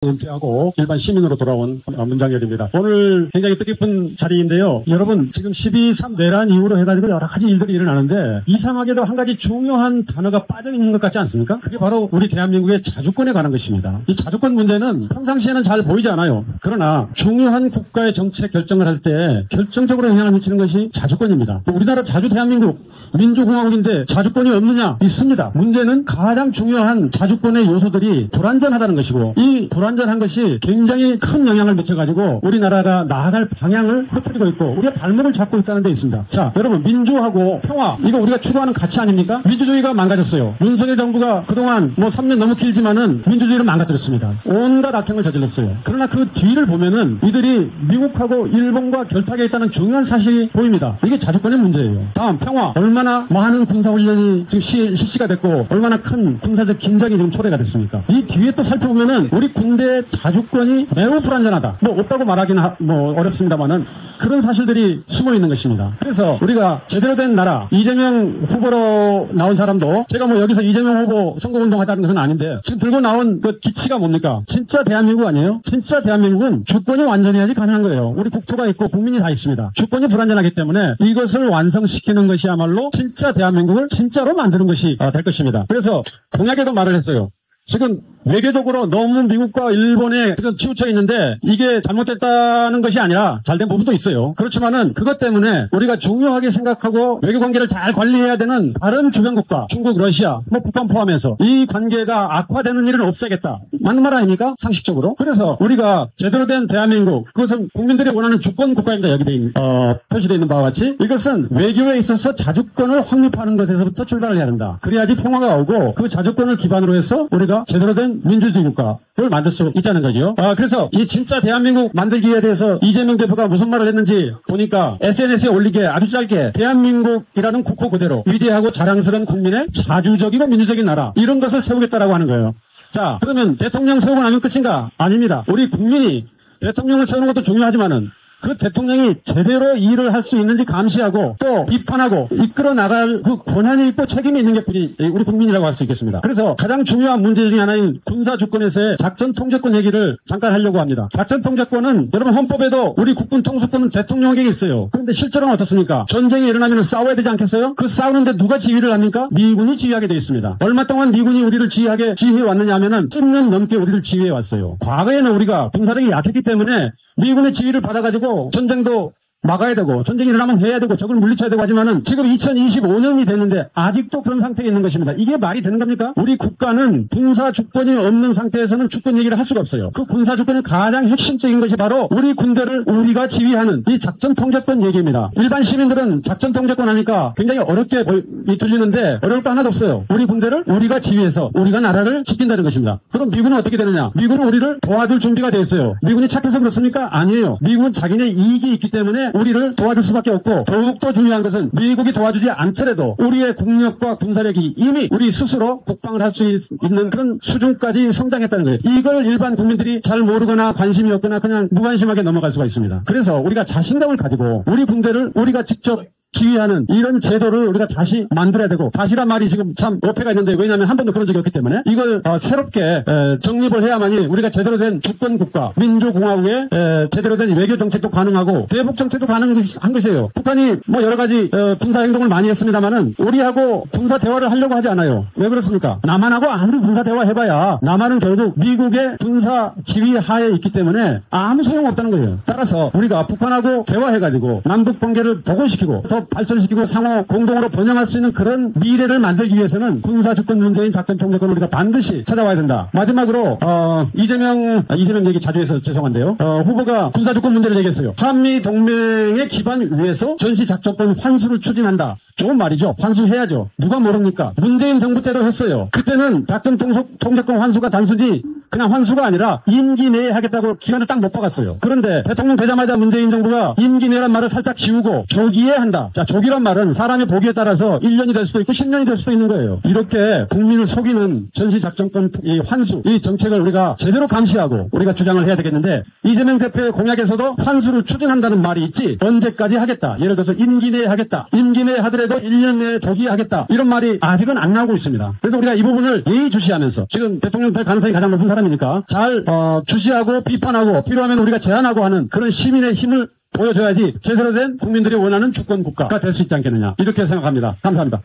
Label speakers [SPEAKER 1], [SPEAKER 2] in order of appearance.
[SPEAKER 1] 은퇴하고 일반 시민으로 돌아온 문장열입니다. 오늘 굉장히 뜻깊은 자리인데요. 여러분 지금 12.3 내란 이후로 해가지고 여러 가지 일들이 일어나는데 이상하게도 한 가지 중요한 단어가 빠져있는 것 같지 않습니까? 그게 바로 우리 대한민국의 자주권에 관한 것입니다. 이 자주권 문제는 평상시에는 잘 보이지 않아요. 그러나 중요한 국가의 정책 결정을 할 때 결정적으로 영향을 미치는 것이 자주권입니다. 우리나라 자주 대한민국 민주공화국인데 자주권이 없느냐? 있습니다. 문제는 가장 중요한 자주권의 요소들이 불완전하다는 것이고 이 불완전한 것이 굉장히 큰 영향을 미쳐가지고 우리나라가 나아갈 방향을 흐트리고 있고 우리가 발목을 잡고 있다는 데 있습니다. 자, 여러분 민주하고 평화 이거 우리가 추구하는 가치 아닙니까? 민주주의가 망가졌어요. 윤석열 정부가 그동안 3년 너무 길지만은 민주주의를 망가뜨렸습니다. 온갖 악행을 저질렀어요. 그러나 그 뒤를 보면은 이들이 미국하고 일본과 결탁에 있다는 중요한 사실이 보입니다. 이게 자주권의 문제예요. 다음 평화 얼마나 많은 군사훈련이 지금 실시가 됐고 얼마나 큰 군사적 긴장이 지금 초래가 됐습니까? 이 뒤에 또 살펴보면은 우리 군대의 자주권이 매우 불완전하다. 없다고 말하기는 어렵습니다만은 그런 사실들이 숨어 있는 것입니다. 그래서 우리가 제대로 된 나라 이재명 후보로 나온 사람도 제가 여기서 이재명 후보 선거운동 하다는 것은 아닌데 지금 들고 나온 그 기치가 뭡니까? 진짜 대한민국 아니에요? 진짜 대한민국은 주권이 완전해야지 가능한 거예요. 우리 국토가 있고 국민이 다 있습니다. 주권이 불완전하기 때문에 이것을 완성시키는 것이야말로 진짜 대한민국을 진짜로 만드는 것이 될 것입니다. 그래서 공약에도 말을 했어요. 지금 외교적으로 너무 미국과 일본에 치우쳐 있는데 이게 잘못됐다는 것이 아니라 잘된 부분도 있어요. 그렇지만은 그것 때문에 우리가 중요하게 생각하고 외교관계를 잘 관리해야 되는 다른 주변 국가, 중국, 러시아, 북한 포함해서 이 관계가 악화되는 일은 없애겠다. 맞는 말 아닙니까? 상식적으로. 그래서 우리가 제대로 된 대한민국, 그것은 국민들이 원하는 주권 국가입니다. 여기 표시되어 있는 바와 같이 이것은 외교에 있어서 자주권을 확립하는 것에서부터 출발을 해야 된다. 그래야지 평화가 오고 그 자주권을 기반으로 해서 우리가 제대로 된 민주주의 국가를 만들 수 있다는 거죠. 그래서 이 진짜 대한민국 만들기에 대해서 이재명 대표가 무슨 말을 했는지 보니까 SNS에 올리기에 아주 짧게 대한민국이라는 국호 그대로 위대하고 자랑스러운 국민의 자주적이고 민주적인 나라 이런 것을 세우겠다라고 하는 거예요. 자, 그러면 대통령 세우고 나면 끝인가? 아닙니다. 우리 국민이 대통령을 세우는 것도 중요하지만은 그 대통령이 제대로 일을 할 수 있는지 감시하고 또 비판하고 이끌어 나갈 그 권한이 있고 책임이 있는 게 우리 국민이라고 할 수 있겠습니다. 그래서 가장 중요한 문제 중에 하나인 군사주권에서의 작전 통제권 얘기를 잠깐 하려고 합니다. 작전 통제권은 여러분 헌법에도 우리 국군 통수권은 대통령에게 있어요. 그런데 실제로는 어떻습니까? 전쟁이 일어나면 싸워야 되지 않겠어요? 그 싸우는데 누가 지휘를 합니까? 미군이 지휘하게 되어 있습니다. 얼마 동안 미군이 우리를 지휘해 왔느냐 하면은 10년 넘게 우리를 지휘해 왔어요. 과거에는 우리가 군사력이 약했기 때문에 미군의 지휘를 받아가지고 전쟁도 막아야 되고 전쟁이 일어나면 해야 되고 적을 물리쳐야 되고 하지만은 지금 2025년이 됐는데 아직도 그런 상태에 있는 것입니다. 이게 말이 되는 겁니까? 우리 국가는 군사 주권이 없는 상태에서는 주권 얘기를 할 수가 없어요. 그 군사 주권의 가장 핵심적인 것이 바로 우리 군대를 우리가 지휘하는 이 작전 통제권 얘기입니다. 일반 시민들은 작전 통제권 하니까 굉장히 어렵게 들리는데 어려울 거 하나도 없어요. 우리 군대를 우리가 지휘해서 우리가 나라를 지킨다는 것입니다. 그럼 미군은 어떻게 되느냐? 미군은 우리를 도와줄 준비가 되어 있어요. 미군이 착해서 그렇습니까? 아니에요. 미군은 자기네 이익이 있기 때문에 우리를 도와줄 수밖에 없고 더욱더 중요한 것은 미국이 도와주지 않더라도 우리의 국력과 군사력이 이미 우리 스스로 국방을 할 수 있는 그런 수준까지 성장했다는 거예요. 이걸 일반 국민들이 잘 모르거나 관심이 없거나 그냥 무관심하게 넘어갈 수가 있습니다. 그래서 우리가 자신감을 가지고 우리 군대를 우리가 직접 지휘하는 이런 제도를 우리가 다시 만들어야 되고 다시란 말이 지금 참 어폐가 있는데 왜냐하면 한 번도 그런 적이 없기 때문에 이걸 새롭게 정립을 해야만이 우리가 제대로 된 주권국가 민주공화국의 제대로 된 외교 정책도 가능하고 대북 정책도 가능한 것이에요. 북한이 여러 가지 군사 행동을 많이 했습니다만은 우리하고 군사 대화를 하려고 하지 않아요. 왜 그렇습니까? 남한하고 아무리 군사 대화 해봐야 남한은 결국 미국의 군사 지휘 하에 있기 때문에 아무 소용없다는 거예요. 따라서 우리가 북한하고 대화해가지고 남북 관계를 복원시키고 더 발전시키고 상호 공동으로 번영할 수 있는 그런 미래를 만들기 위해서는 군사주권 문제인 작전 통제권을 우리가 반드시 찾아와야 된다. 마지막으로 이재명 얘기 자주 해서 죄송한데요. 후보가 군사주권 문제를 얘기했어요. 한미 동맹의 기반 위에서 전시작전권 환수를 추진한다. 좋은 말이죠. 환수해야죠. 누가 모릅니까? 문재인 정부 때도 했어요. 그때는 작전 통제권 환수가 단순히 그냥 환수가 아니라 임기 내에 하겠다고 기간을 딱 못 박았어요. 그런데 대통령 되자마자 문재인 정부가 임기 내란 말을 살짝 지우고 조기에 한다. 자, 조기란 말은 사람의 보기에 따라서 1년이 될 수도 있고 10년이 될 수도 있는 거예요. 이렇게 국민을 속이는 전시작전권 이 환수, 이 정책을 우리가 제대로 감시하고 우리가 주장을 해야 되겠는데 이재명 대표의 공약에서도 환수를 추진한다는 말이 있지 언제까지 하겠다. 예를 들어서 임기 내에 하겠다. 임기 내에 하더라도 1년 내에 조기에 하겠다. 이런 말이 아직은 안 나오고 있습니다. 그래서 우리가 이 부분을 예의주시하면서 지금 대통령 될 가능성이 가장 높은 사람이 사람이니까 잘 주시하고 비판하고 필요하면 우리가 제안하고 하는 그런 시민의 힘을 보여줘야지 제대로 된 국민들이 원하는 주권 국가가 될 수 있지 않겠느냐 이렇게 생각합니다. 감사합니다.